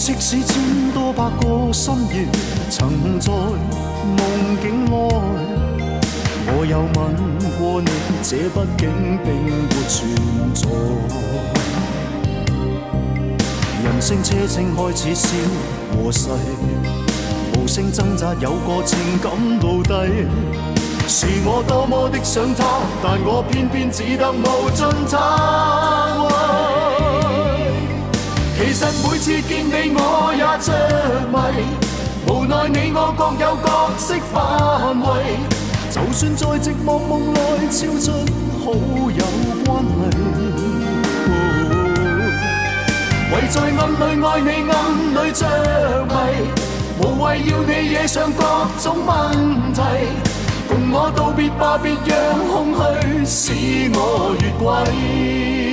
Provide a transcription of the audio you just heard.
即使千多百個深夜，曾在夢境內，我有吻過你，這畢竟並沒存在。人聲車聲開始消和逝，無聲掙扎有個情感奴隸，是我多麼的想他，但我偏偏只得無盡他。其實每次見你我也着迷，無奈你我各有角色範圍，就算在寂寞夢內超出好友關係，唯在暗裡愛你暗裡着迷，無謂要你惹上各種問題，共我道別吧，別讓空虛使我越軌。